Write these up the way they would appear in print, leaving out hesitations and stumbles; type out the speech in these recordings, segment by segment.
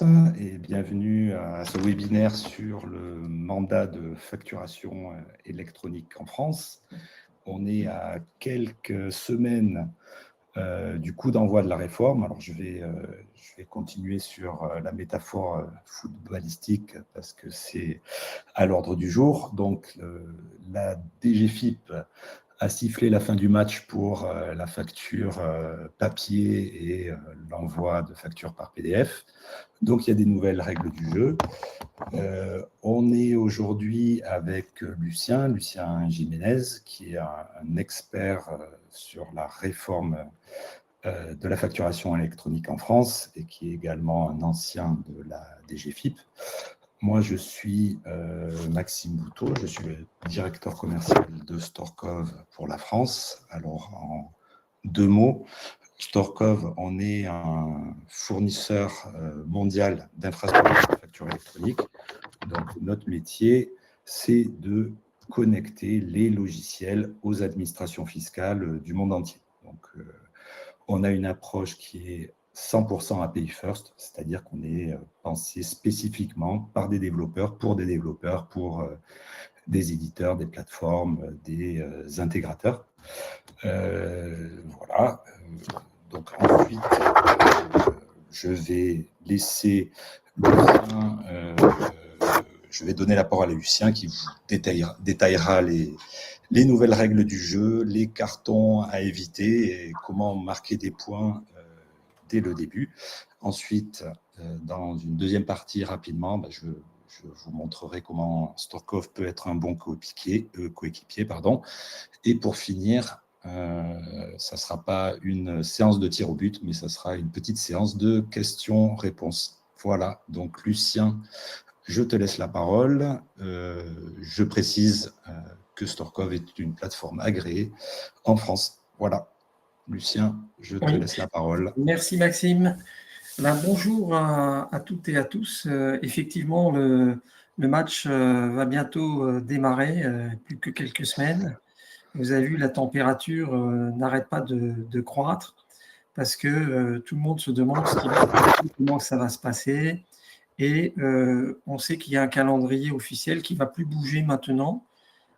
Et bienvenue à ce webinaire sur le mandat de facturation électronique en France. On est à quelques semaines du coup d'envoi de la réforme. Alors je vais continuer sur la métaphore footballistique parce que c'est à l'ordre du jour. Donc la DGFiP a sifflé la fin du match pour la facture papier et l'envoi de factures par PDF. Donc, il y a des nouvelles règles du jeu. On est aujourd'hui avec Lucien Jiménez, qui est un expert sur la réforme de la facturation électronique en France et qui est également un ancien de la DGFiP. Moi, je suis Maxime Bouteau, je suis le directeur commercial de Storkov pour la France. Alors, en 2 mots, Storkov, on est un fournisseur mondial d'infrastructures de facture électronique. Donc, notre métier, c'est de connecter les logiciels aux administrations fiscales du monde entier. Donc, on a une approche qui est 100% API First, c'est-à-dire qu'on est pensé spécifiquement par des développeurs, pour des éditeurs, des plateformes, des intégrateurs. Voilà. Donc ensuite, je vais laisser Lucien, je vais donner la parole à Lucien qui vous détaillera les nouvelles règles du jeu, les cartons à éviter et comment marquer des points dès le début. Ensuite, dans une deuxième partie, rapidement, je vous montrerai comment Storkov peut être un bon coéquipier. Et pour finir, ça ne sera pas une séance de tir au but, mais ça sera une petite séance de questions-réponses. Voilà, donc Lucien, je te laisse la parole. Je précise que Storkov est une plateforme agréée en France. Voilà, Lucien, je te laisse la parole. Merci Maxime. Bonjour à toutes et à tous. Effectivement, le match va bientôt démarrer, plus que quelques semaines. Vous avez vu, la température n'arrête pas de croître parce que tout le monde se demande comment ça va se passer. Et on sait qu'il y a un calendrier officiel qui ne va plus bouger maintenant,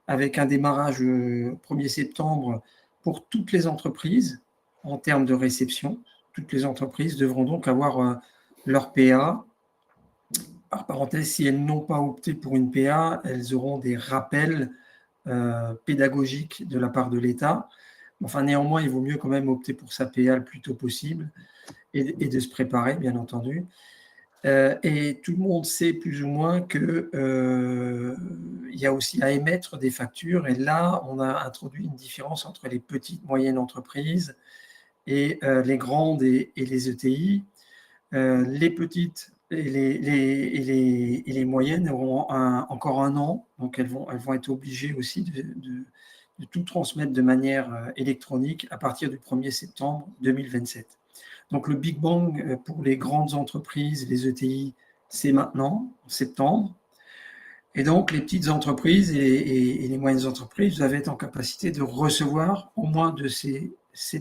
avec un démarrage 1er septembre pour toutes les entreprises en termes de réception. Toutes les entreprises devront donc avoir leur PA. Par parenthèse, si elles n'ont pas opté pour une PA, elles auront des rappels pédagogiques de la part de l'État. Enfin, néanmoins, il vaut mieux quand même opter pour sa PA le plus tôt possible et de se préparer, bien entendu. Et tout le monde sait plus ou moins qu'il y a aussi à émettre des factures. Et là, on a introduit une différence entre les petites, moyennes entreprises et les grandes et les ETI. Les petites et les moyennes auront encore un an. Donc, elles vont être obligées aussi de tout transmettre de manière électronique à partir du 1er septembre 2027. Donc, le Big Bang pour les grandes entreprises, les ETI, c'est maintenant, en septembre. Et donc, les petites entreprises et les moyennes entreprises, vous allez être en capacité de recevoir au moins de ces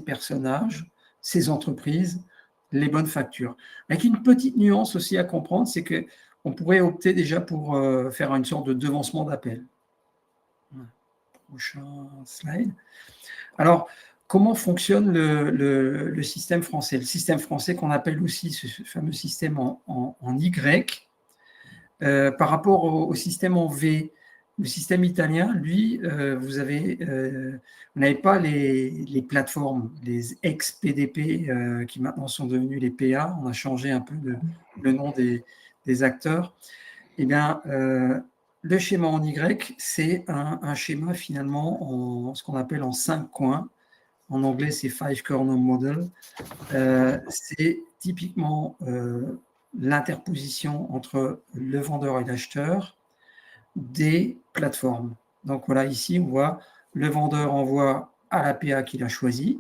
personnages, ces entreprises, les bonnes factures. Avec une petite nuance aussi à comprendre, c'est qu'on pourrait opter déjà pour faire une sorte de devancement d'appel. Prochain slide. Alors, comment fonctionne le système français? Le système français qu'on appelle aussi ce fameux système en Y, par rapport au système en V. Le système italien, lui, vous n'avez pas les plateformes, les ex-PDP qui maintenant sont devenus les PA. On a changé un peu le nom des acteurs. Eh bien, le schéma en Y, c'est un schéma finalement en ce qu'on appelle en 5 coins. En anglais, c'est 5 corner model. C'est typiquement l'interposition entre le vendeur et l'acheteur des plateformes. Donc voilà, ici, on voit le vendeur envoie à la PA qu'il a choisi.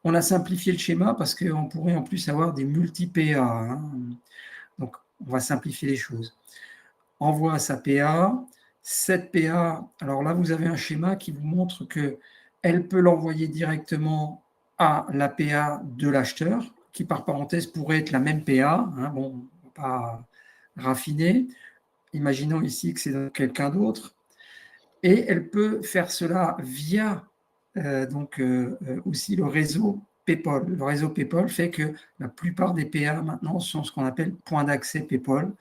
On a simplifié le schéma parce qu'on pourrait en plus avoir des multi-PA. Donc, on va simplifier les choses. Envoie à sa PA. Cette PA, alors là, vous avez un schéma qui vous montre qu'elle peut l'envoyer directement à la PA de l'acheteur, qui par parenthèse pourrait être la même PA. Bon, pas raffinée. Imaginons ici que c'est quelqu'un d'autre. Et elle peut faire cela via aussi le réseau PayPal. Le réseau PayPal fait que la plupart des PA maintenant sont ce qu'on appelle point d'accès PayPal,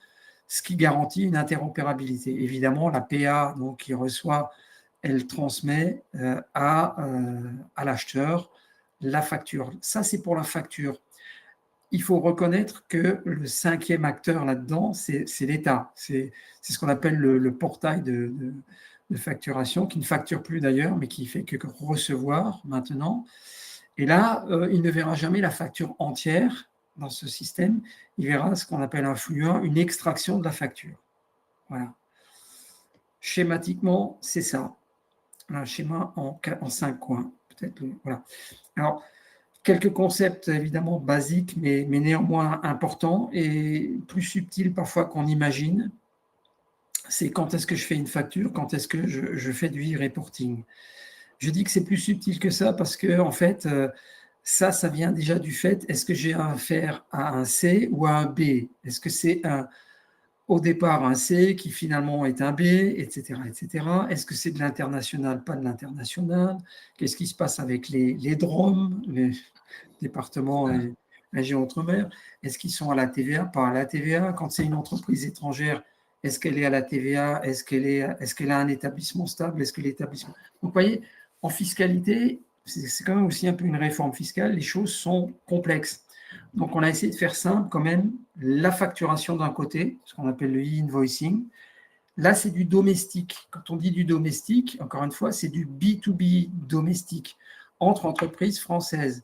ce qui garantit une interopérabilité. Évidemment, la PA donc, qui reçoit, elle transmet à l'acheteur la facture. Ça, c'est pour la facture. Il faut reconnaître que le cinquième acteur là-dedans, c'est l'État. C'est ce qu'on appelle le portail de facturation, qui ne facture plus d'ailleurs, mais qui fait que recevoir maintenant. Et là, il ne verra jamais la facture entière dans ce système. Il verra ce qu'on appelle un flux 1, une extraction de la facture. Voilà. Schématiquement, c'est ça. Un schéma en 5 coins. Peut-être. Voilà. Alors, quelques concepts évidemment basiques, mais néanmoins importants et plus subtils parfois qu'on imagine. C'est quand est-ce que je fais une facture, quand est-ce que je fais du e-reporting. Je dis que c'est plus subtil que ça parce que, en fait, ça vient déjà du fait, est-ce que j'ai affaire à un C ou à un B? Est-ce que c'est au départ un C qui finalement est un B, etc. etc. Est-ce que c'est de l'international, pas de l'international? Qu'est-ce qui se passe avec les DROM, les départements et régions outre-mer? Est-ce qu'ils sont à la TVA, pas à la TVA? Quand c'est une entreprise étrangère, est-ce qu'elle est à la TVA? Est-ce qu'elle a un établissement stable? Est-ce que l'établissement... Donc, vous voyez, en fiscalité, c'est quand même aussi un peu une réforme fiscale, les choses sont complexes. Donc, on a essayé de faire simple quand même, la facturation d'un côté, ce qu'on appelle le e-invoicing. Là, c'est du domestique. Quand on dit du domestique, encore une fois, c'est du B2B domestique entre entreprises françaises.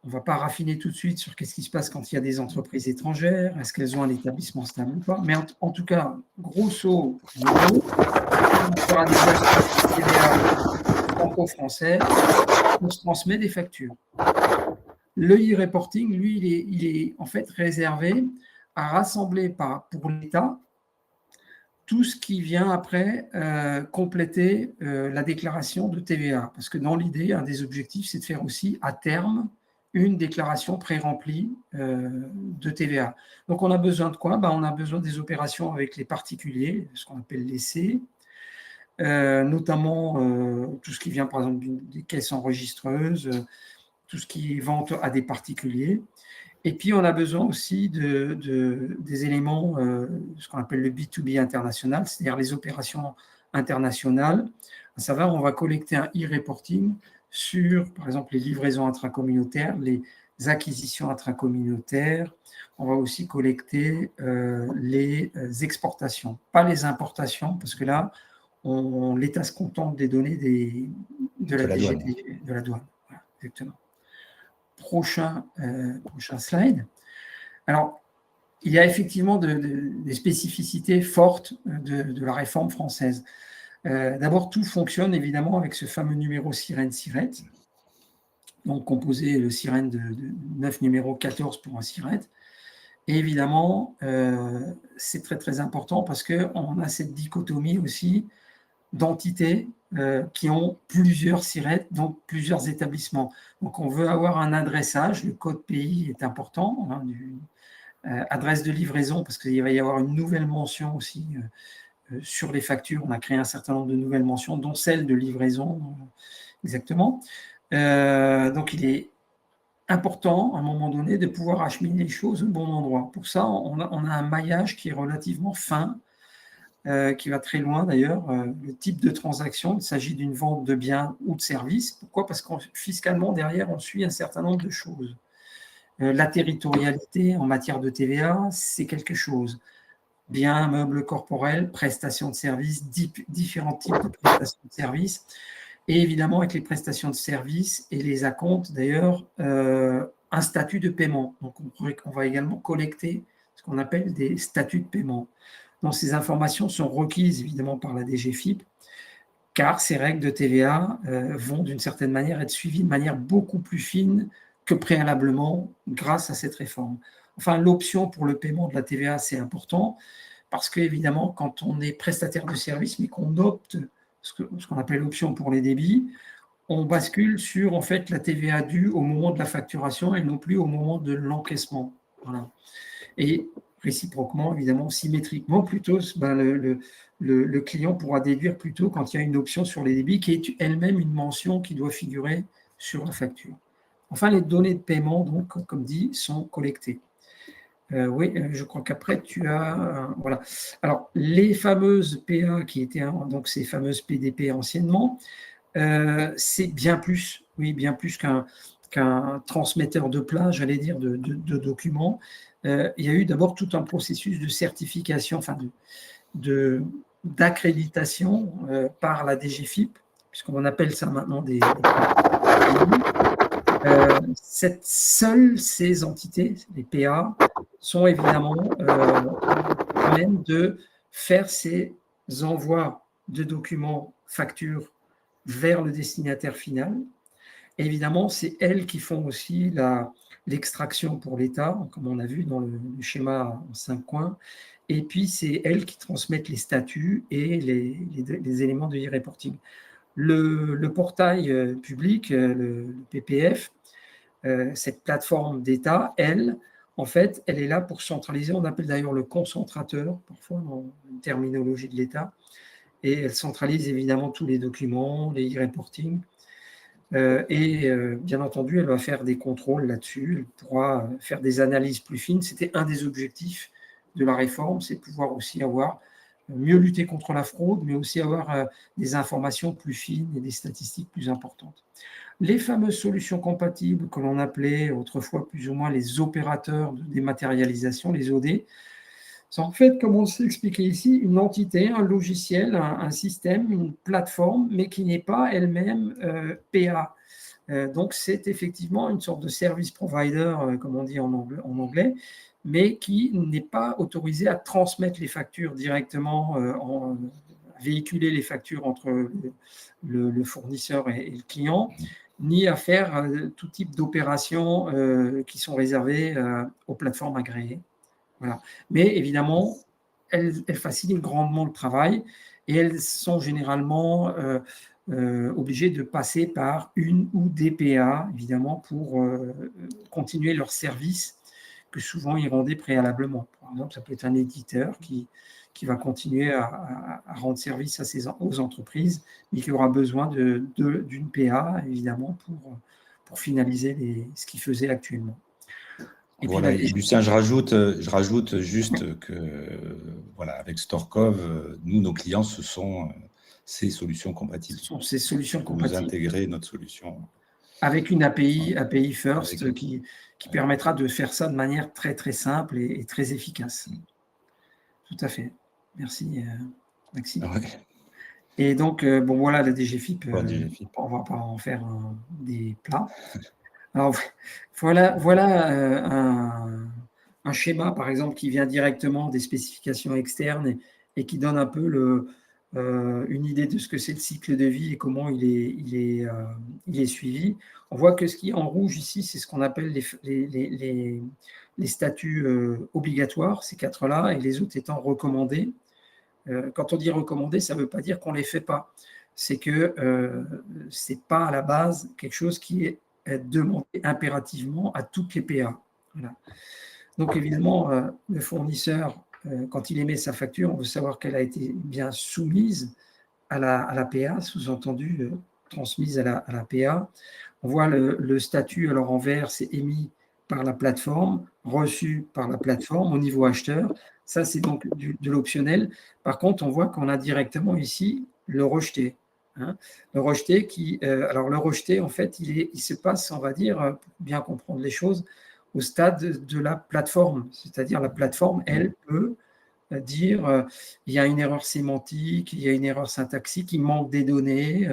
On ne va pas raffiner tout de suite sur qu'est-ce qui se passe quand il y a des entreprises étrangères, est-ce qu'elles ont un établissement stable ou pas. Mais en tout cas, grosso modo, on fera des achats TVA franco-français, on se transmet des factures. Le e-reporting, lui, il est en fait réservé à rassembler pour l'État tout ce qui vient après compléter la déclaration de TVA. Parce que dans l'idée, un des objectifs, c'est de faire aussi à terme une déclaration pré-remplie de TVA. Donc, on a besoin de quoi? On a besoin des opérations avec les particuliers, ce qu'on appelle les C, notamment tout ce qui vient, par exemple, des caisses enregistreuses, tout ce qui est vente à des particuliers. Et puis, on a besoin aussi des éléments, ce qu'on appelle le B2B international, c'est-à-dire les opérations internationales. À savoir, on va collecter un e-reporting sur, par exemple, les livraisons intracommunautaires, les acquisitions intracommunautaires. On va aussi collecter les exportations, pas les importations, parce que là, l'État se contente des données de la DGT, de la douane. Voilà, exactement. Prochain slide. Alors, il y a effectivement des spécificités fortes de la réforme française. D'abord, tout fonctionne évidemment avec ce fameux numéro SIRET, donc composé le SIRET de 9 numéros, 14 pour un SIRET. Et évidemment, c'est très très important parce qu'on a cette dichotomie aussi d'entités qui ont plusieurs SIRET, donc plusieurs établissements. Donc, on veut avoir un adressage, le code pays est important, adresse de livraison, parce qu'il va y avoir une nouvelle mention aussi sur les factures. On a créé un certain nombre de nouvelles mentions, dont celle de livraison, exactement. Donc, il est important, à un moment donné, de pouvoir acheminer les choses au bon endroit. Pour ça, on a un maillage qui est relativement fin, qui va très loin d'ailleurs. Le type de transaction, il s'agit d'une vente de biens ou de services. Pourquoi? Parce que fiscalement, derrière, on suit un certain nombre de choses. La territorialité en matière de TVA, c'est quelque chose. Biens, meubles corporels, prestations de services, différents types de prestations de services. Et évidemment, avec les prestations de services et les acomptes, d'ailleurs, un statut de paiement. Donc, on va également collecter ce qu'on appelle des statuts de paiement. Donc, ces informations sont requises évidemment par la DGFiP, car ces règles de TVA vont d'une certaine manière être suivies de manière beaucoup plus fine que préalablement grâce à cette réforme. Enfin, l'option pour le paiement de la TVA, c'est important, parce qu'évidemment, quand on est prestataire de service, mais qu'on opte ce qu'on appelle l'option pour les débits, on bascule sur en fait la TVA due au moment de la facturation et non plus au moment de l'encaissement. Voilà. Et réciproquement, évidemment, symétriquement, plutôt, ben, le client pourra déduire plutôt quand il y a une option sur les débits qui est elle-même une mention qui doit figurer sur la facture. Enfin, les données de paiement, donc, comme dit, sont collectées. Oui, je crois qu'après, tu as… voilà. Alors, les fameuses PA qui étaient, donc ces fameuses PDP anciennement, c'est bien plus, oui, bien plus qu'un transmetteur de plat, j'allais dire, de documents. Il y a eu d'abord tout un processus de certification, enfin d'accréditation par la DGFiP, puisqu'on appelle ça maintenant des seules ces entités, les PA, sont évidemment à même de faire ces envois de documents, factures vers le destinataire final. Et évidemment, c'est elles qui font aussi l'extraction pour l'État, comme on a vu dans le schéma en 5 coins. Et puis, c'est elles qui transmettent les statuts et les éléments de e-reporting. Le portail public, le PPF, cette plateforme d'État, elle, en fait, elle est là pour centraliser, on appelle d'ailleurs le concentrateur, parfois dans une terminologie de l'État, et elle centralise évidemment tous les documents, les e-reporting, bien entendu, elle va faire des contrôles là-dessus, elle pourra faire des analyses plus fines. C'était un des objectifs de la réforme, c'est de pouvoir aussi mieux lutter contre la fraude, mais aussi avoir des informations plus fines et des statistiques plus importantes. Les fameuses solutions compatibles que l'on appelait autrefois plus ou moins les opérateurs de dématérialisation, les OD, c'est en fait, comme on s'est expliqué ici, une entité, un logiciel, un système, une plateforme, mais qui n'est pas elle-même PA. Donc, c'est effectivement une sorte de service provider, comme on dit en anglais, mais qui n'est pas autorisé à transmettre les factures directement, véhiculer les factures entre le fournisseur et le client, ni à faire tout type d'opérations qui sont réservées aux plateformes agréées. Voilà. Mais évidemment, elles facilitent grandement le travail et elles sont généralement obligées de passer par une ou des PA, évidemment, pour continuer leur service que souvent ils rendaient préalablement. Par exemple, ça peut être un éditeur qui va continuer à rendre service aux entreprises, mais qui aura besoin d'une PA, évidemment, pour finaliser ce qu'il faisait actuellement. Et voilà, et Lucien, je rajoute juste que, voilà, avec Storkov, nous, nos clients, ce sont ces solutions compatibles. Ce sont ces solutions compatibles. Nous intégrer notre solution. Avec une API First qui permettra de faire ça de manière très, très simple et très efficace. Tout à fait. Merci, Maxime. Ouais. Et donc, bon, voilà, la DGFiP, on ne va pas en faire des plats. Alors, voilà un schéma, par exemple, qui vient directement des spécifications externes et qui donne un peu une idée de ce que c'est le cycle de vie et comment il est suivi. On voit que ce qui est en rouge ici, c'est ce qu'on appelle les statuts obligatoires, ces 4-là, et les autres étant recommandés. Quand on dit recommandés, ça ne veut pas dire qu'on ne les fait pas. C'est que ce n'est pas à la base quelque chose qui est demandé impérativement à toutes les PA. Voilà. Donc évidemment, le fournisseur, quand il émet sa facture, on veut savoir qu'elle a été bien soumise à la PA, sous-entendu transmise à la PA. On voit le statut, alors en vert, c'est émis par la plateforme, reçu par la plateforme au niveau acheteur. Ça, c'est donc de l'optionnel. Par contre, on voit qu'on a directement ici le rejeté. Hein. Le rejeté alors le rejeté, en fait, il se passe, on va dire, pour bien comprendre les choses, au stade de la plateforme. C'est-à-dire la plateforme, elle peut dire il y a une erreur sémantique, il y a une erreur syntaxique, il manque des données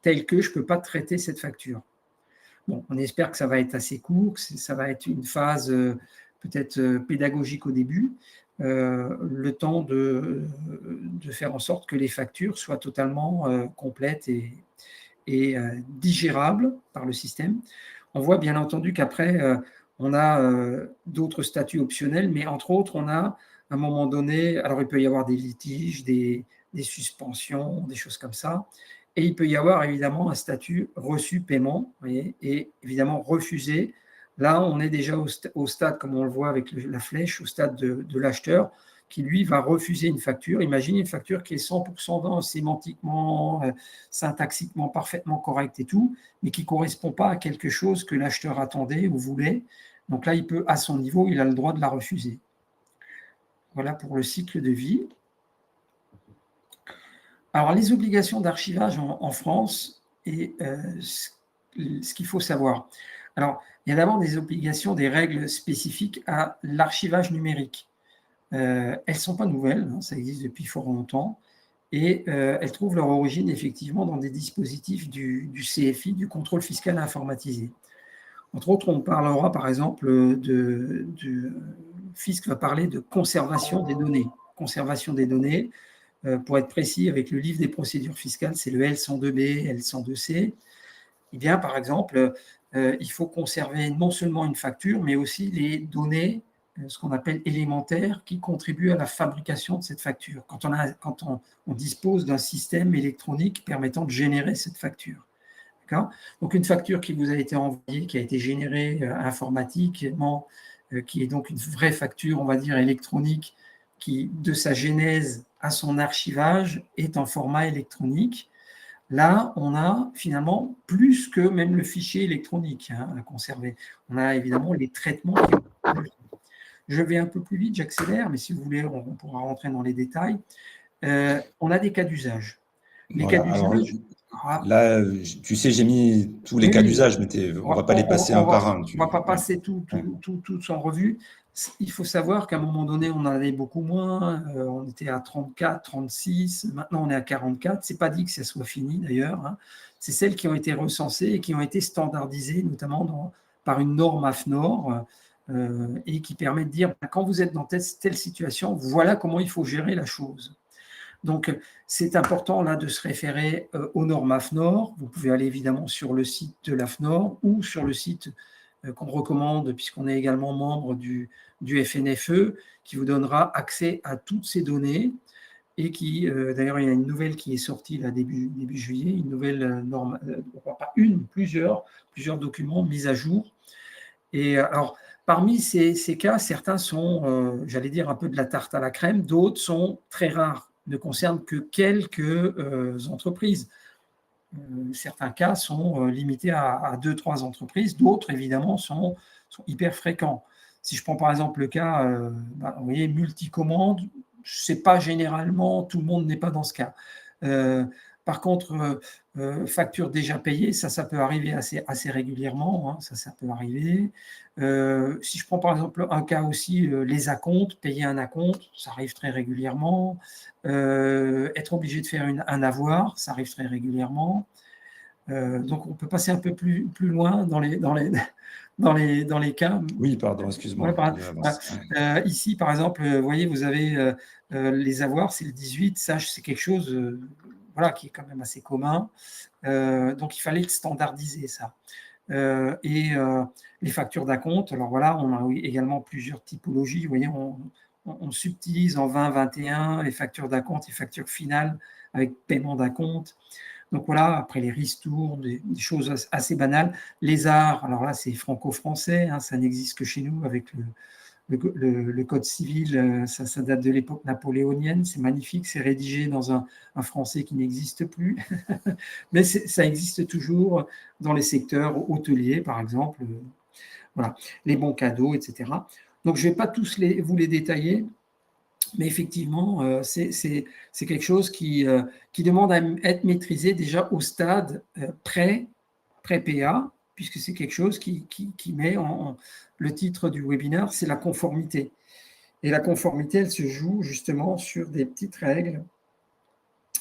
telles que je ne peux pas traiter cette facture. Bon, on espère que ça va être assez court, que ça va être une phase peut-être pédagogique au début, le temps de faire en sorte que les factures soient totalement complètes et digérables par le système. On voit bien entendu qu'après, on a d'autres statuts optionnels, mais entre autres, on a à un moment donné, alors il peut y avoir des litiges, des suspensions, des choses comme ça, et il peut y avoir évidemment un statut reçu paiement, voyez, et évidemment refusé. Là, on est déjà au stade, comme on le voit avec la flèche, au stade de l'acheteur qui, lui, va refuser une facture. Imaginez une facture qui est 100% sémantiquement, syntaxiquement parfaitement correcte et tout, mais qui ne correspond pas à quelque chose que l'acheteur attendait ou voulait. Donc là, il peut, à son niveau, il a le droit de la refuser. Voilà pour le cycle de vie. Alors, les obligations d'archivage en France et ce qu'il faut savoir. Alors, il y a d'abord des obligations, des règles spécifiques à l'archivage numérique. Elles ne sont pas nouvelles, hein, ça existe depuis fort longtemps, et elles trouvent leur origine effectivement dans des dispositifs du CFI, du contrôle fiscal informatisé. Entre autres, on parlera par exemple le fisc va parler de conservation des données. Conservation des données, pour être précis, avec le livre des procédures fiscales, c'est le L102B, L102C. Eh bien, par exemple, il faut conserver non seulement une facture, mais aussi les données, ce qu'on appelle élémentaires, qui contribuent à la fabrication de cette facture, quand on dispose d'un système électronique permettant de générer cette facture. Donc, une facture qui vous a été envoyée, qui a été générée informatiquement, qui est donc une vraie facture, on va dire, électronique, qui, de sa genèse à son archivage, est en format électronique. Là, on a finalement plus que même le fichier électronique à conserver. On a évidemment les traitements. Je vais un peu plus vite, j'accélère, mais si vous voulez, on pourra rentrer dans les détails. On a des cas d'usage. Les cas d'usage. Là, tu sais, j'ai mis tous les cas d'usage, mais on ne va pas les passer un par un. On ne va pas passer tout en revue. Il faut savoir qu'à un moment donné, on en avait beaucoup moins. On était à 34, 36. Maintenant, on est à 44. Ce n'est pas dit que ça soit fini, d'ailleurs. Hein. C'est celles qui ont été recensées et qui ont été standardisées, notamment par une norme AFNOR, et qui permet de dire, quand vous êtes dans telle situation, voilà comment il faut gérer la chose. Donc, c'est important là de se référer aux normes AFNOR. Vous pouvez aller évidemment sur le site de l'AFNOR ou sur le site qu'on recommande, puisqu'on est également membre du FNFE, qui vous donnera accès à toutes ces données et qui, d'ailleurs, il y a une nouvelle qui est sortie là début juillet, une nouvelle norme, pas une, plusieurs documents mis à jour. Et alors, parmi ces cas, certains sont, j'allais dire, un peu de la tarte à la crème, d'autres sont très rares, ne concernent que quelques entreprises. Certains cas sont limités à 2-3 entreprises, d'autres, évidemment, sont hyper fréquents. Si je prends par exemple le cas, vous voyez, multicommande, c'est pas généralement, tout le monde n'est pas dans ce cas. Par contre, facture déjà payée, ça peut arriver assez régulièrement, hein, ça peut arriver. Si je prends par exemple un cas aussi, les acomptes, payer un acompte, ça arrive très régulièrement. Être obligé de faire un avoir, ça arrive très régulièrement. Donc on peut passer un peu plus loin dans les cas. Oui, pardon, excuse-moi. Ici, par exemple, vous voyez, vous avez les avoirs, c'est le 18, ça, c'est quelque chose voilà, qui est quand même assez commun. Donc, il fallait standardiser ça. Et les factures d'acompte, alors voilà, on a également plusieurs typologies. Vous voyez, on subtilise en 2021 les factures d'acompte et factures finales avec paiement d'acompte. Donc voilà, après les ristournes, des choses assez banales. Les arts, alors là, c'est franco-français, hein, ça n'existe que chez nous avec le code civil, ça date de l'époque napoléonienne, c'est magnifique, c'est rédigé dans un français qui n'existe plus, mais ça existe toujours dans les secteurs hôteliers, par exemple, voilà, les bons cadeaux, etc. Donc, je ne vais pas tous vous les détailler, mais effectivement, c'est quelque chose qui demande à être maîtrisé déjà au stade pré-PA, puisque c'est quelque chose qui met le titre du webinaire, c'est la conformité. Et la conformité, elle se joue justement sur des petites règles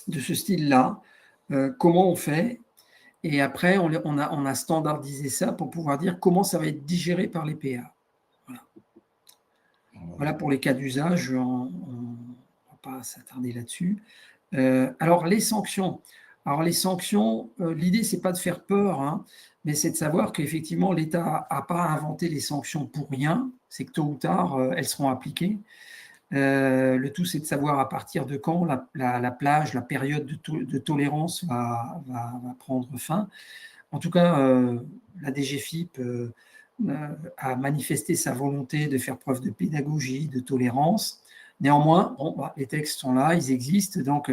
de ce style-là. Comment on fait? Et après, on a standardisé ça pour pouvoir dire comment ça va être digéré par les PA. Voilà pour les cas d'usage, on ne va pas s'attarder là-dessus. Alors, les sanctions. Alors, les sanctions, l'idée, ce n'est pas de faire peur, hein, mais c'est de savoir qu'effectivement, l'État n'a pas inventé les sanctions pour rien. C'est que tôt ou tard, elles seront appliquées. Le tout, c'est de savoir à partir de quand la plage, la période de tolérance va prendre fin. En tout cas, la DGFiP a manifesté sa volonté de faire preuve de pédagogie, de tolérance. Néanmoins, les textes sont là, ils existent, donc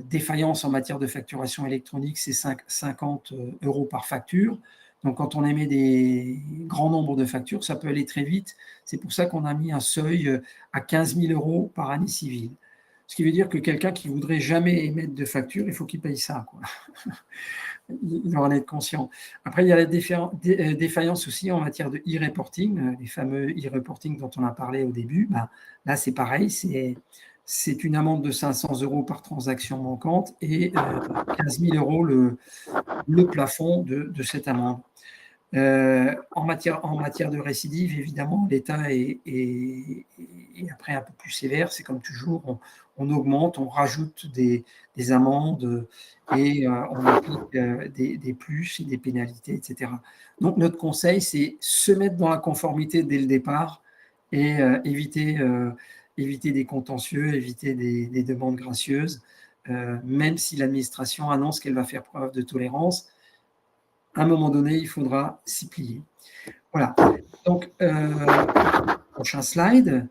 défaillance en matière de facturation électronique, c'est 50 € par facture. Donc, quand on émet des grands nombres de factures, ça peut aller très vite. C'est pour ça qu'on a mis un seuil à 15 000 € par année civile. Ce qui veut dire que quelqu'un qui voudrait jamais émettre de facture, il faut qu'il paye ça, quoi. Il doit en être conscient. Après, il y a la défaillance aussi en matière de e-reporting, les fameux e-reporting dont on a parlé au début. Là, c'est pareil, c'est une amende de 500 € par transaction manquante et 15 000 € le plafond de cette amende. En matière de récidive, évidemment, l'État est après un peu plus sévère. C'est comme toujours, on augmente, on rajoute des amendes et on applique des plus et des pénalités, etc. Donc, notre conseil, c'est se mettre dans la conformité dès le départ et éviter des contentieux, éviter des demandes gracieuses, même si l'administration annonce qu'elle va faire preuve de tolérance. À un moment donné, il faudra s'y plier. Voilà. Donc, prochain slide.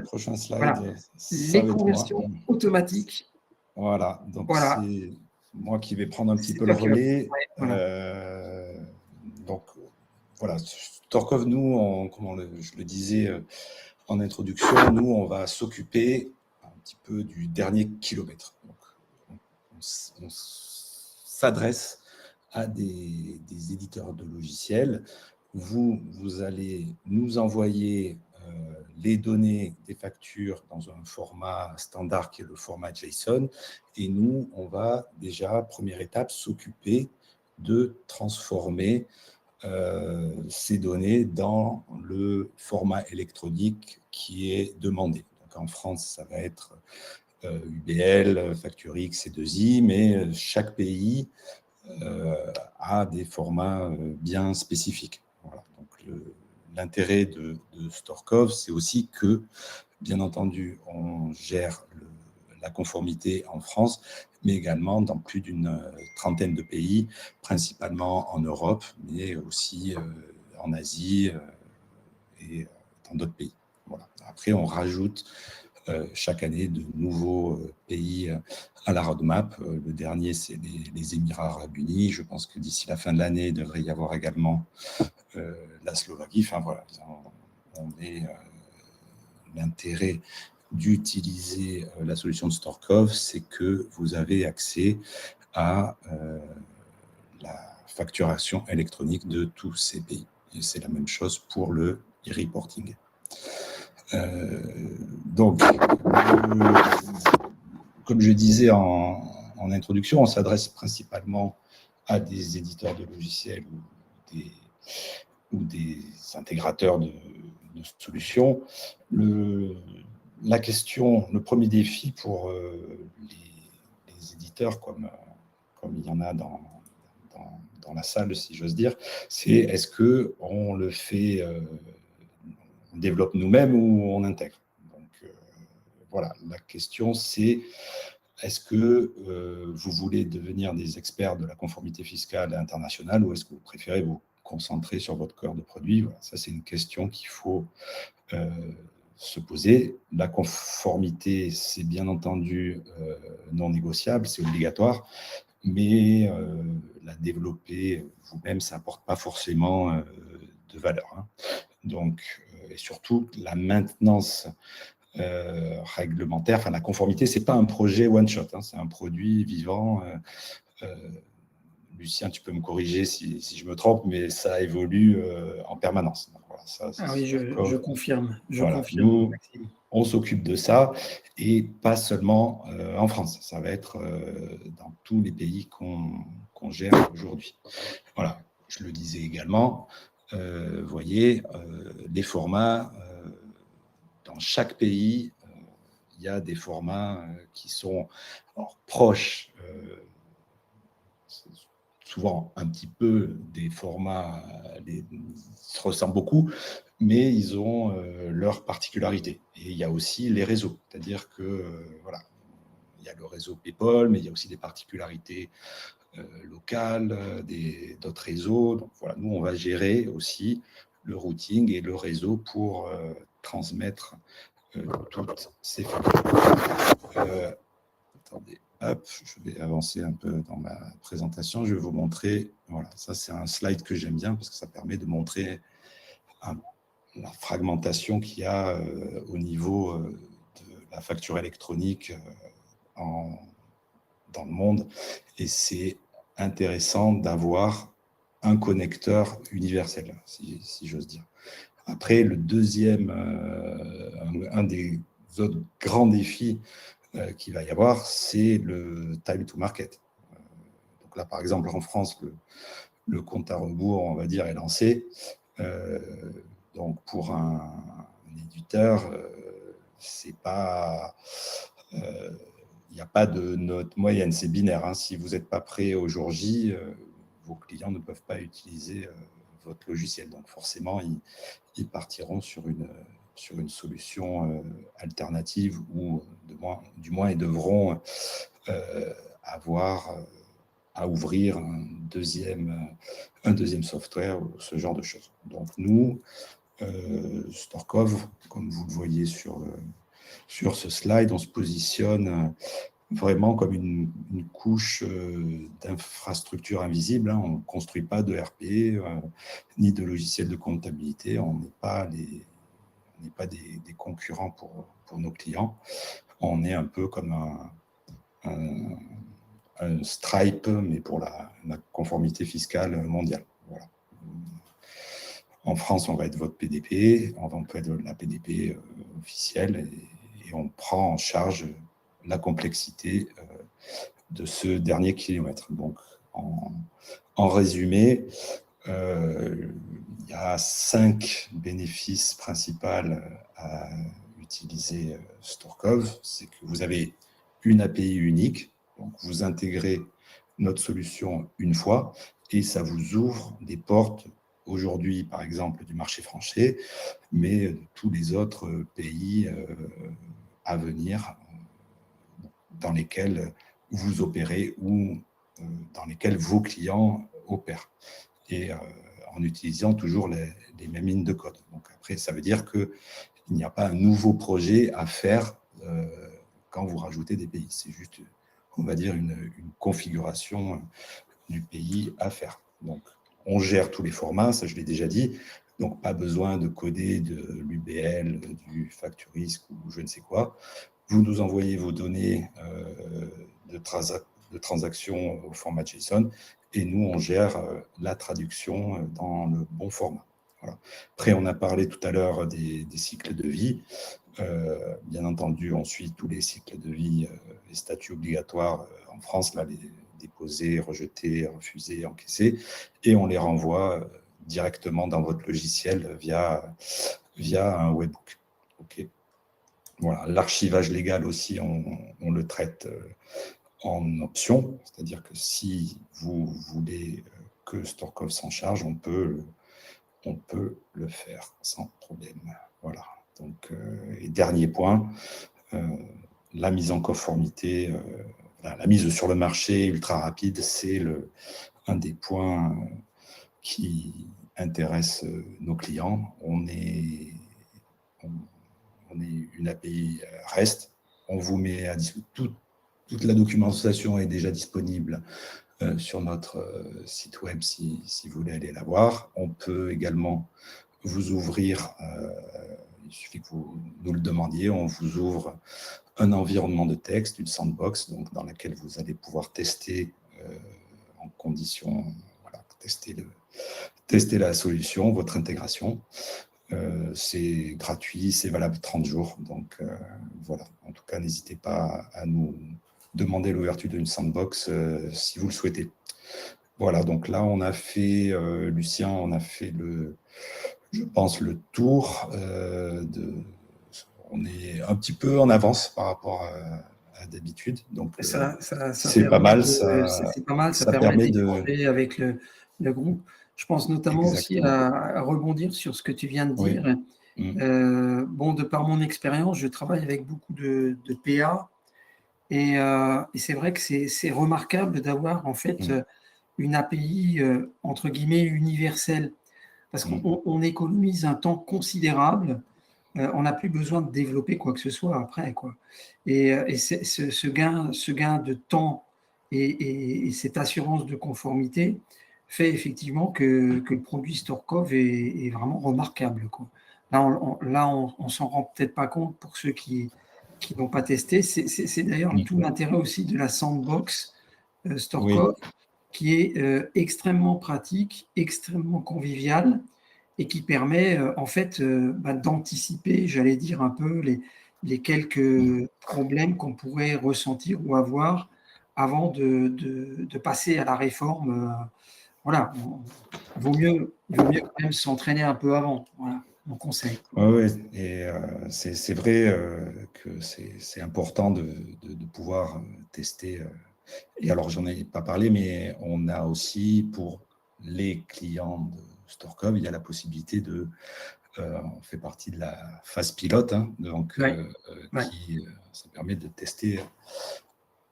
Prochain slide, Voilà. ça Les va être moi. conversions automatiques. Voilà, donc Voilà. c'est moi qui vais prendre un petit peu le toi qui vas- relais. ouais, voilà. Donc voilà, Storkov, nous, je le disais en introduction, nous, on va s'occuper un petit peu du dernier kilomètre. Donc, on s'adresse à des éditeurs de logiciels. Vous allez nous envoyer les données des factures dans un format standard qui est le format JSON. Et nous, on va déjà, première étape, s'occuper de transformer ces données dans le format électronique qui est demandé. Donc en France, ça va être UBL, Facturix, C2I, mais chaque pays a des formats bien spécifiques. Voilà. Donc l'intérêt de Storkov, c'est aussi que, bien entendu, on gère la conformité en France, mais également dans plus d'une trentaine de pays, principalement en Europe, mais aussi en Asie et dans d'autres pays. Voilà. Après, on rajoute chaque année de nouveaux pays à la roadmap. Le dernier, c'est les Émirats arabes unis. Je pense que d'ici la fin de l'année, il devrait y avoir également la Slovaquie. Enfin voilà, on est l'intérêt d'utiliser la solution de Storkov, c'est que vous avez accès à la facturation électronique de tous ces pays. Et c'est la même chose pour le e-reporting. Donc, comme je disais en introduction, on s'adresse principalement à des éditeurs de logiciels ou des intégrateurs de solutions. La question, le premier défi pour les éditeurs, comme il y en a dans la salle, si j'ose dire, c'est est-ce qu'on le fait, on développe nous-mêmes ou on intègre. Donc voilà, la question c'est est-ce que vous voulez devenir des experts de la conformité fiscale internationale ou est-ce que vous préférez vous concentrer sur votre cœur de produit? Voilà, ça, c'est une question qu'il faut se poser. La conformité, c'est bien entendu non négociable, c'est obligatoire, mais la développer vous-même, ça n'apporte pas forcément de valeur. Hein. Donc, et surtout, la maintenance réglementaire, enfin la conformité, c'est pas un projet one-shot, hein, c'est un produit vivant. Lucien, tu peux me corriger si je me trompe, mais ça évolue en permanence. Donc, voilà, ça, Oui, je confirme. Voilà, confirme, nous, Maxime. on s'occupe de ça et pas seulement en France. Ça va être dans tous les pays qu'on gère aujourd'hui. Voilà, je le disais également. Vous voyez, les formats, dans chaque pays, il y a des formats qui sont proches, souvent un petit peu des formats, ils se ressemblent beaucoup, mais ils ont leurs particularités. Et il y a aussi les réseaux, c'est-à-dire que voilà, il y a le réseau PayPal, mais il y a aussi des particularités locales, d'autres réseaux. Donc voilà, nous, on va gérer aussi le routing et le réseau pour transmettre toutes ces factures. Attendez, hop, je vais avancer un peu dans ma présentation. Je vais vous montrer, voilà, ça c'est un slide que j'aime bien parce que ça permet de montrer la fragmentation qu'il y a au niveau de la facture électronique dans le monde. Et c'est intéressant d'avoir un connecteur universel, si j'ose dire. Après, le deuxième, un des autres grands défis qu'il va y avoir, c'est le time to market. Donc là, par exemple, en France, le compte à rebours, on va dire, est lancé. Donc pour un éditeur, c'est pas, il n'y a pas de note moyenne, c'est binaire. Hein. Si vous n'êtes pas prêt au jour J, vos clients ne peuvent pas utiliser votre logiciel. Donc forcément, ils partiront sur une solution alternative ou du moins ils devront avoir à ouvrir un deuxième software ou ce genre de choses. Donc nous, Storkov, comme vous le voyez sur ce slide, on se positionne vraiment comme une couche d'infrastructure invisible. Hein. On ne construit pas de RP ni de logiciel de comptabilité. On n'est pas des concurrents pour nos clients. On est un peu comme un Stripe, mais pour la conformité fiscale mondiale. Voilà. En France, on va être votre PDP, on peut être la PDP officielle, et on prend en charge la complexité de ce dernier kilomètre. Donc, en résumé, il y a 5 bénéfices principaux à utiliser Storkov. C'est que vous avez une API unique, donc vous intégrez notre solution une fois et ça vous ouvre des portes aujourd'hui, par exemple, du marché français, mais de tous les autres pays à venir dans lesquels vous opérez ou dans lesquels vos clients opèrent. Et en utilisant toujours les mêmes lignes de code. Donc après, ça veut dire qu'il n'y a pas un nouveau projet à faire quand vous rajoutez des pays. C'est juste, on va dire, une configuration du pays à faire. Donc, on gère tous les formats, ça je l'ai déjà dit. Donc, pas besoin de coder de l'UBL, du FactuRisk ou je ne sais quoi. Vous nous envoyez vos données de transactions au format JSON et nous, on gère la traduction dans le bon format. Voilà. Après, on a parlé tout à l'heure des cycles de vie. Bien entendu, on suit tous les cycles de vie, les statuts obligatoires en France, là, les déposés, rejetés, refusés, encaissés, et on les renvoie directement dans votre logiciel via un webhook. Okay. Voilà. L'archivage légal aussi, on le traite en option, c'est-à-dire que si vous voulez que Storkov s'en charge, on peut le faire sans problème. Voilà. Donc, et dernier point, la mise en conformité, la mise sur le marché ultra rapide, c'est un des points qui intéresse nos clients. On est une API REST, on vous met à disposition toute la documentation est déjà disponible sur notre site web si vous voulez aller la voir. On peut également vous ouvrir, il suffit que vous nous le demandiez, on vous ouvre un environnement de texte, une sandbox, donc dans laquelle vous allez pouvoir tester en condition, voilà, tester la solution, votre intégration. C'est gratuit, c'est valable 30 jours. Donc voilà, en tout cas, n'hésitez pas à nous demander l'ouverture d'une sandbox si vous le souhaitez. Voilà, donc là, on a fait, Lucien, on a fait je pense, le tour. On est un petit peu en avance par rapport à d'habitude. Donc, c'est pas mal. C'est pas mal, ça permet d'échanger avec le groupe. Je pense notamment aussi à rebondir sur ce que tu viens de dire. Oui. Bon, de par mon expérience, je travaille avec beaucoup de PA Et c'est vrai que c'est remarquable d'avoir en fait une API entre guillemets universelle, parce qu'on économise un temps considérable. On n'a plus besoin de développer quoi que ce soit après, quoi. Et ce gain de temps et cette assurance de conformité fait effectivement que le produit Storkov est vraiment remarquable, quoi. Là, on s'en rend peut-être pas compte pour ceux qui n'ont pas testé. C'est d'ailleurs tout l'intérêt aussi de la sandbox Oui. Storkov, qui est extrêmement pratique, extrêmement conviviale, et qui permet en fait d'anticiper, j'allais dire un peu, les quelques problèmes qu'on pourrait ressentir ou avoir avant de passer à la réforme. Voilà, il vaut mieux quand même s'entraîner un peu avant. Voilà, mon conseil. Ouais, et c'est vrai que c'est important de pouvoir tester. Et alors, j'en ai pas parlé, mais on a aussi, pour les clients de Storkov, il y a la possibilité on fait partie de la phase pilote, hein, donc Ouais. ça permet de tester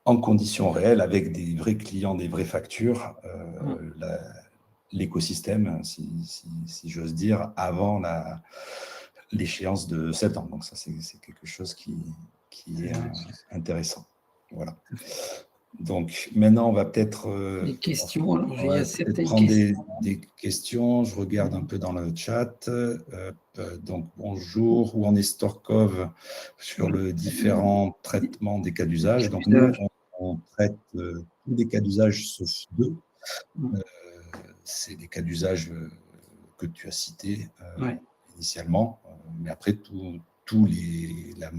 en conditions réelles avec des vrais clients, des vraies factures, l'écosystème, si j'ose dire, avant l'échéance de septembre. Donc ça, c'est quelque chose qui est intéressant. Voilà. Donc maintenant, on va peut-être les questions. Alors, il y a certaines prendre questions. des questions. Je regarde un peu dans le chat. Donc bonjour, où en est Storkov sur le différent traitement des cas d'usage? Donc nous, on traite tous les cas d'usage sauf deux. C'est les cas d'usage que tu as cités initialement, mais après la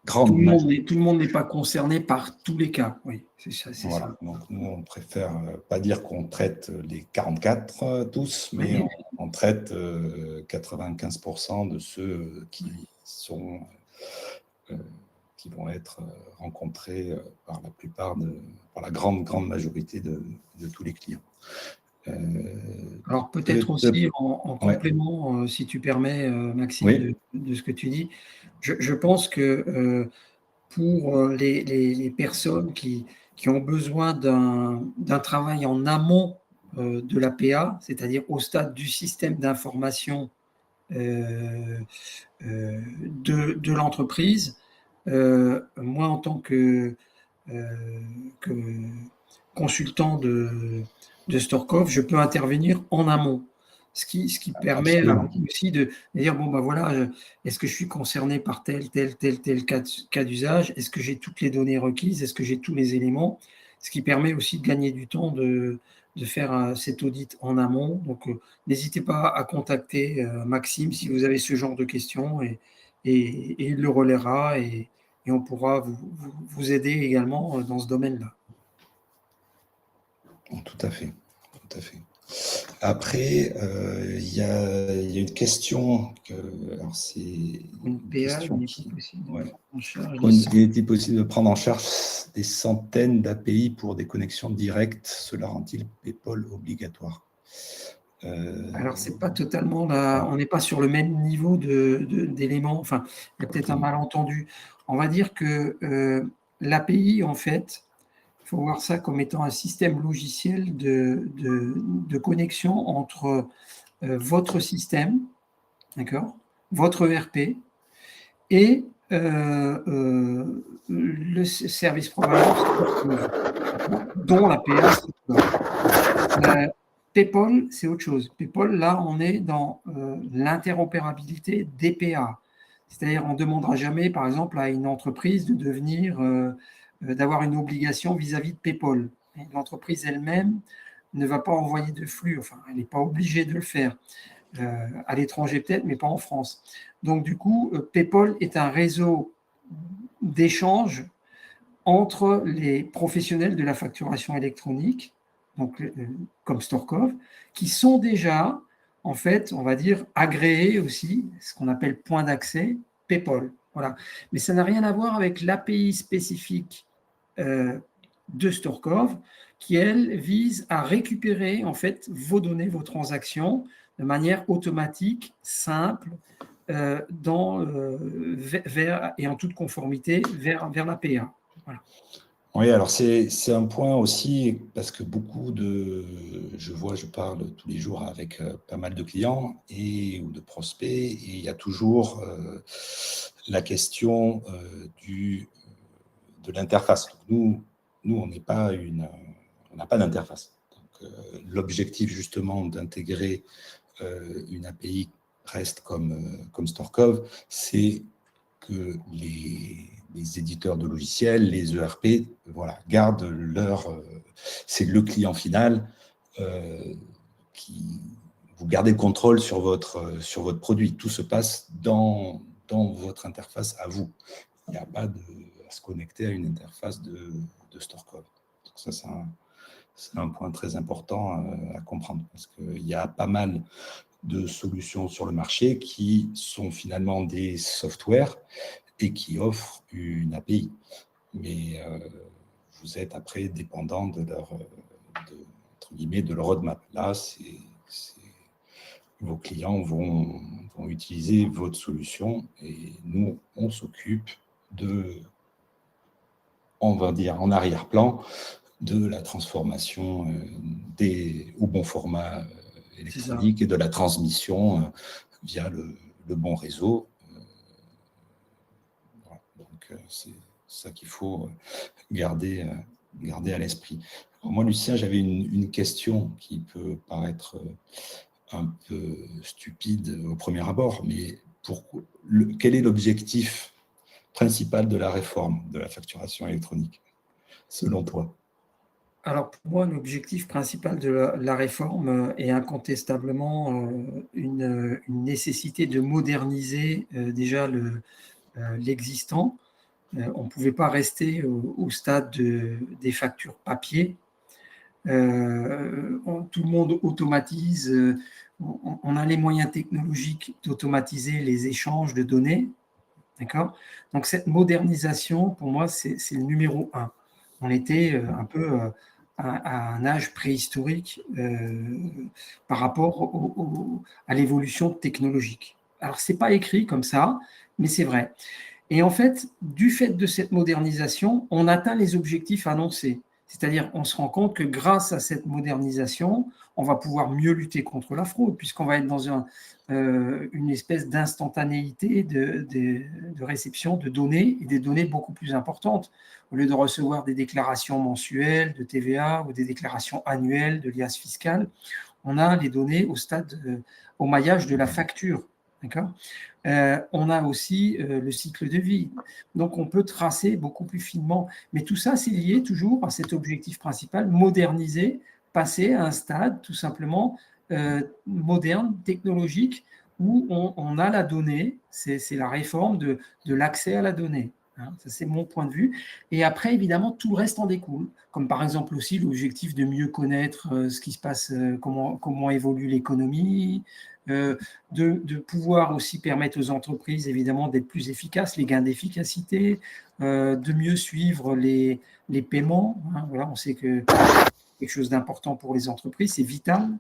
grande Tout majorité. le monde n'est pas concerné par tous les cas. Oui, c'est ça. Voilà. Donc nous, on préfère pas dire qu'on traite les 44 tous, mais on traite 95% de ceux qui vont être rencontrés par la grande majorité de tous les clients. Alors peut-être aussi en complément, si tu permets, Maxime, de ce que tu dis, je pense que pour les personnes qui ont besoin d'un travail en amont de l'APA, c'est-à-dire au stade du système d'information de l'entreprise, moi en tant que consultant de Storkov, je peux intervenir en amont. Ce qui permet aussi de dire, bon, ben voilà, est-ce que je suis concerné par tel cas d'usage? Est-ce que j'ai toutes les données requises? Est-ce que j'ai tous les éléments? Ce qui permet aussi de gagner du temps de faire cet audit en amont. Donc, n'hésitez pas à contacter Maxime si vous avez ce genre de questions et il le relaiera et on pourra vous aider également dans ce domaine-là. Tout à fait. Après, il y a une question. Alors c'est une question qui il était possible de prendre en charge des centaines d'API pour des connexions directes. Cela rend-il PayPal obligatoire? Alors, c'est pas totalement là. On n'est pas sur le même niveau d'éléments. Enfin, il y a peut-être un malentendu. On va dire que l'API, en fait, il faut voir ça comme étant un système logiciel de connexion entre votre système, d'accord, votre ERP et le service provider dont l'APA. PayPal, c'est autre chose. PayPal, là, on est dans l'interopérabilité DPA. C'est-à-dire, on ne demandera jamais, par exemple, à une entreprise d'avoir une obligation vis-à-vis de PayPal. L'entreprise elle-même ne va pas envoyer de flux, enfin, elle n'est pas obligée de le faire. À l'étranger peut-être, mais pas en France. Donc, du coup, PayPal est un réseau d'échange entre les professionnels de la facturation électronique, donc comme Storkov, qui sont déjà, en fait, on va dire, agréés aussi, ce qu'on appelle point d'accès, PayPal. Voilà. Mais ça n'a rien à voir avec l'API spécifique de Storkov, qui, elle, vise à récupérer, en fait, vos données, vos transactions, de manière automatique, simple, et en toute conformité vers l'APA. Voilà. Oui, alors c'est un point aussi, parce que je parle tous les jours avec pas mal de clients ou de prospects, et il y a toujours la question de l'interface. Nous, on n'a pas d'interface. L'objectif justement d'intégrer une API REST comme Storkov, c'est que les éditeurs de logiciels, les ERP, voilà, gardent c'est le client final qui vous gardez le contrôle sur votre produit. Tout se passe dans votre interface à vous. Il n'y a pas à se connecter à une interface de Storkov. Donc ça, c'est un point très important à comprendre, parce qu'il y a pas mal de solutions sur le marché qui sont finalement des softwares et qui offrent une API. Mais vous êtes après dépendant de leur roadmap. Là, vos clients vont utiliser votre solution, et nous, on s'occupe on va dire en arrière-plan, de la transformation au bon format électronique et de la transmission via le bon réseau. Voilà. Donc, c'est ça qu'il faut garder à l'esprit. Alors moi, Lucien, j'avais une question qui peut paraître un peu stupide au premier abord, mais quel est l'objectif principal de la réforme de la facturation électronique, selon toi? Alors pour moi, l'objectif principal de la réforme est incontestablement une nécessité de moderniser déjà l'existant. On ne pouvait pas rester au stade des factures papier. Tout le monde automatise. On a les moyens technologiques d'automatiser les échanges de données. D'accord ? Donc cette modernisation, pour moi, c'est le numéro 1. On était un peu à un âge préhistorique par rapport à l'évolution technologique. Alors, ce n'est pas écrit comme ça, mais c'est vrai. Et en fait, du fait de cette modernisation, on atteint les objectifs annoncés. C'est-à-dire, on se rend compte que grâce à cette modernisation, on va pouvoir mieux lutter contre la fraude, puisqu'on va être dans une espèce d'instantanéité de réception de données, et des données beaucoup plus importantes. Au lieu de recevoir des déclarations mensuelles de TVA ou des déclarations annuelles de liasse fiscale, on a les données au maillage de la facture. D'accord ? On a aussi le cycle de vie. Donc, on peut tracer beaucoup plus finement. Mais tout ça, c'est lié toujours à cet objectif principal, moderniser, passer à un stade tout simplement moderne, technologique, où on a la donnée. C'est la réforme de l'accès à la donnée. Hein, ça, c'est mon point de vue. Et après, évidemment, tout le reste en découle. Comme par exemple aussi l'objectif de mieux connaître ce qui se passe, comment évolue l'économie, de pouvoir aussi permettre aux entreprises, évidemment, d'être plus efficaces, les gains d'efficacité, de mieux suivre les paiements. Hein, voilà, on sait que c'est quelque chose d'important pour les entreprises, c'est vital.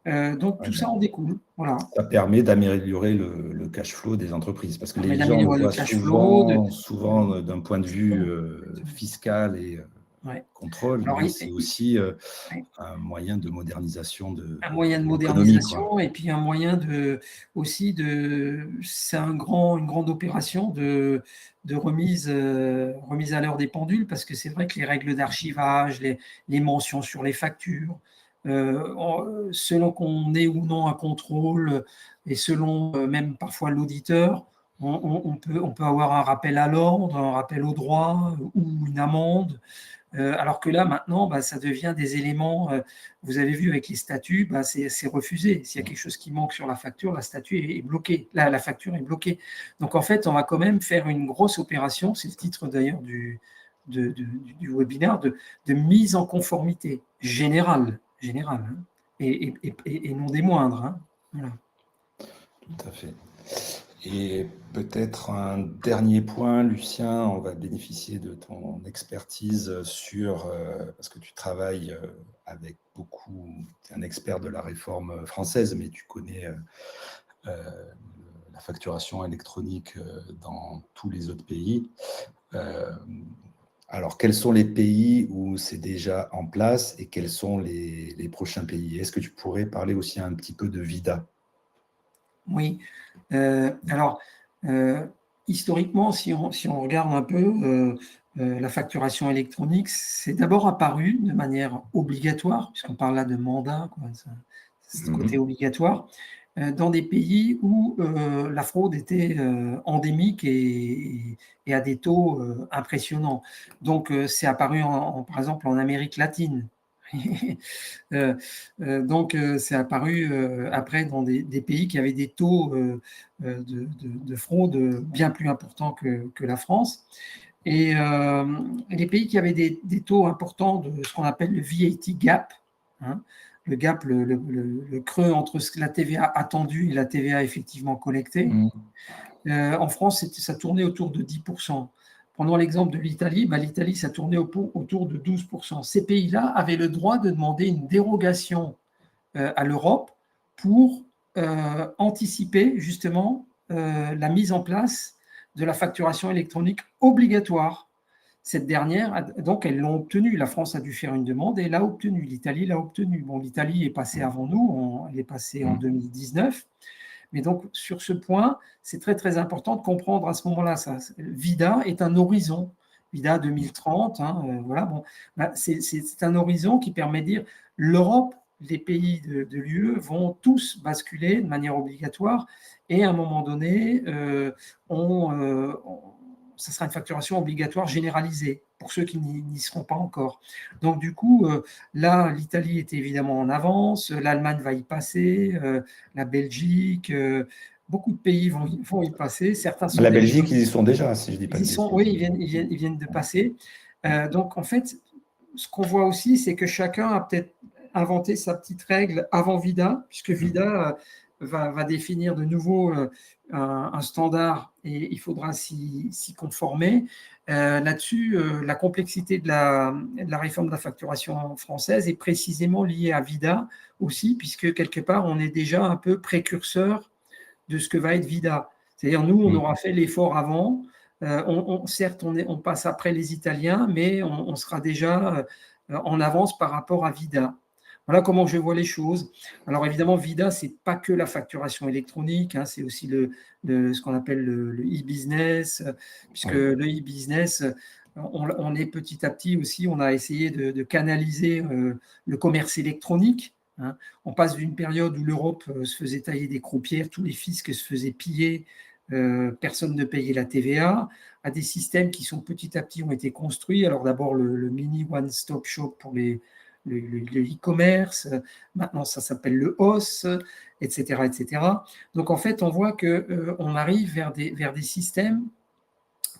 Donc, tout ça en découle. Voilà. Ça permet d'améliorer le cash flow des entreprises, parce que les gens le D'améliorer le voient cash flow. souvent d'un point de vue fiscal et Ouais. contrôle, Alors, mais c'est aussi ouais, un moyen de modernisation un moyen de l'économie, quoi. modernisation, et puis un moyen c'est une grande opération de remise à l'heure des pendules, parce que c'est vrai que les règles d'archivage, les mentions sur les factures, selon qu'on ait ou non un contrôle, et selon même parfois l'auditeur, on peut avoir un rappel à l'ordre, un rappel au droit ou une amende. Alors que là, maintenant, ça devient des éléments, vous avez vu avec les statuts, c'est refusé. S'il y a quelque chose qui manque sur la facture, la statut est bloquée, la facture est bloquée. Donc en fait, on va quand même faire une grosse opération, c'est le titre d'ailleurs du webinaire, de mise en conformité générale, hein, et non des moindres. Hein. Voilà. Tout à fait. Et peut-être un dernier point, Lucien, on va bénéficier de ton expertise parce que tu travailles avec beaucoup, tu es un expert de la réforme française, mais tu connais la la facturation électronique dans tous les autres pays. Alors, quels sont les pays où c'est déjà en place et quels sont les prochains pays? Est-ce que tu pourrais parler aussi un petit peu de VIDA? Oui. Alors, historiquement, si on regarde un peu, la facturation électronique, c'est d'abord apparu de manière obligatoire, puisqu'on parle là de mandat, quoi, c'est ce côté obligatoire, dans des pays où la fraude était endémique et à des taux impressionnants. Donc, c'est apparu, par exemple, en Amérique latine. Donc, c'est apparu après dans des pays qui avaient des taux de fraude bien plus importants que la France. Et les pays qui avaient des taux importants de ce qu'on appelle le VAT gap, hein, le gap, le creux entre la TVA attendue et la TVA effectivement collectée. En France, ça tournait autour de 10%. Prenons l'exemple de l'Italie, l'Italie, ça tournait autour de 12%. Ces pays-là avaient le droit de demander une dérogation à l'Europe pour anticiper justement la mise en place de la facturation électronique obligatoire. Cette dernière, donc, elles l'ont obtenue. La France a dû faire une demande et l'a obtenue. L'Italie l'a obtenue. Bon, l'Italie est passée avant nous, elle est passée en 2019. Mais donc, sur ce point, c'est très, très important de comprendre à ce moment-là. VIDA est un horizon. VIDA 2030, voilà, bon, c'est un horizon qui permet de dire l'Europe, les pays de l'UE vont tous basculer de manière obligatoire et à un moment donné, ça sera une facturation obligatoire généralisée pour ceux qui n'y seront pas encore. Donc, du coup, là, l'Italie est évidemment en avance, l'Allemagne va y passer, la Belgique, beaucoup de pays vont y passer. Certains sont La déjà, Belgique, ils y sont déjà, si je ne dis pas de bêtises. oui, ils viennent de passer. Donc, en fait, ce qu'on voit aussi, c'est que chacun a peut-être inventé sa petite règle avant VIDA, puisque VIDA va définir de nouveau un standard et il faudra s'y conformer. Là-dessus, la complexité de la réforme de la facturation française est précisément liée à VIDA aussi, puisque quelque part, on est déjà un peu précurseur de ce que va être VIDA. C'est-à-dire, nous, on aura fait l'effort avant. Certes, on passe après les Italiens, mais on sera déjà en avance par rapport à VIDA. Voilà comment je vois les choses. Alors évidemment, VIDA, ce n'est pas que la facturation électronique, c'est aussi ce qu'on appelle le e-business, puisque le e-business, on est petit à petit aussi, on a essayé de canaliser le commerce électronique. On passe d'une période où l'Europe se faisait tailler des croupières, tous les fiscs se faisaient piller, personne ne payait la TVA, à des systèmes qui sont petit à petit ont été construits. Alors d'abord le mini one-stop shop pour le e-commerce, maintenant ça s'appelle le HOS, etc., etc. Donc en fait, on voit qu'on arrive vers des systèmes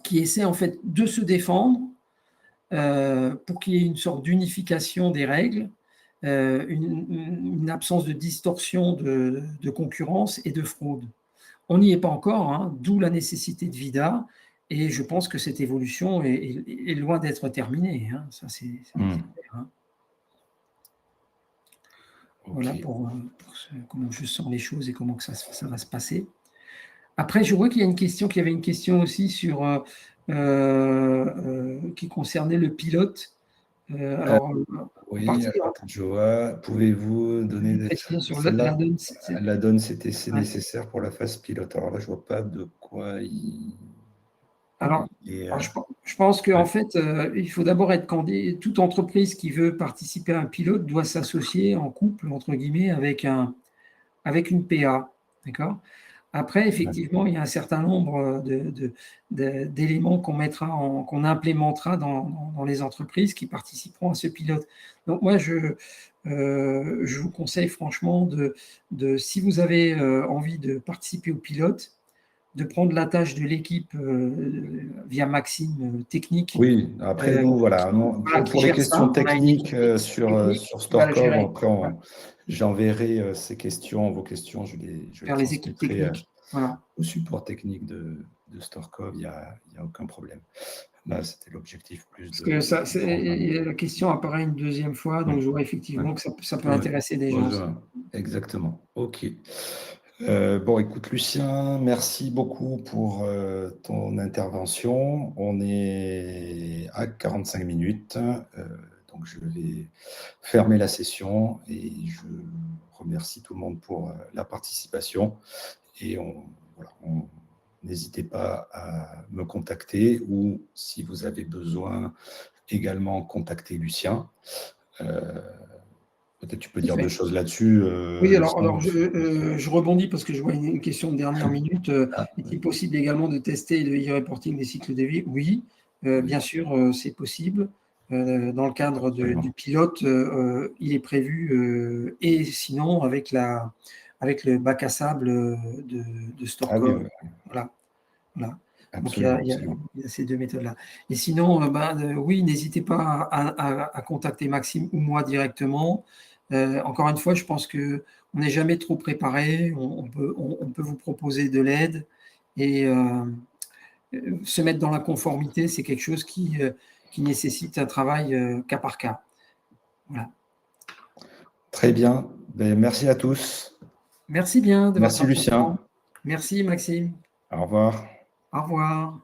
qui essaient en fait de se défendre pour qu'il y ait une sorte d'unification des règles, une absence de distorsion de concurrence et de fraude. On n'y est pas encore, d'où la nécessité de VIDA, et je pense que cette évolution est loin d'être terminée. Ça, c'est clair. Voilà pour comment je sens les choses et comment que ça va se passer. Après, je vois qu'il y avait une question aussi sur qui concernait le pilote. Oui, Joa, pouvez-vous donner des sur la donne, la donne, c'était nécessaire pour la phase pilote. Alors là, je ne vois pas de quoi il... Alors, je pense qu'en fait, il faut d'abord être candidat. Toute entreprise qui veut participer à un pilote doit s'associer en couple, entre guillemets, avec une PA. D'accord ? Après, effectivement, il y a un certain nombre d'éléments qu'on implémentera dans les entreprises qui participeront à ce pilote. Donc moi, je vous conseille franchement si vous avez envie de participer au pilote, de prendre la tâche de l'équipe via Maxime Technique. Oui, après nous, voilà. Pour les questions techniques sur StoreCov, après, j'enverrai vos questions, je les les équipes techniques. Au support technique de StoreCov, il n'y a aucun problème. Là, c'était l'objectif plus Parce que la question apparaît une deuxième fois, donc je vois effectivement que ça peut intéresser des gens. Exactement. OK. Bon, écoute, Lucien, merci beaucoup pour ton intervention. On est à 45 minutes, donc je vais fermer la session et je remercie tout le monde pour la participation. Et n'hésitez pas à me contacter ou si vous avez besoin également contacter Lucien. Peut-être tu peux dire deux choses là-dessus. Oui, Lucien. je rebondis parce que je vois une question de dernière minute. Ah, Est-il possible également de tester le e-reporting des cycles de vie? Oui, oui, bien sûr, c'est possible. Dans le cadre absolument. du pilote, il est prévu, et sinon avec le bac à sable de Ah oui, Stockholm. oui, Voilà, voilà. Donc absolument, absolument. il y a ces deux méthodes-là. Et sinon, oui, n'hésitez pas à contacter Maxime ou moi directement. Encore une fois, je pense qu'on n'est jamais trop préparé. On peut vous proposer de l'aide et se mettre dans la conformité, c'est quelque chose qui nécessite un travail cas par cas. Voilà. Très bien. Ben, merci à tous. Merci bien de votre Merci, Lucien. attention. Merci Maxime. Au revoir. Au revoir.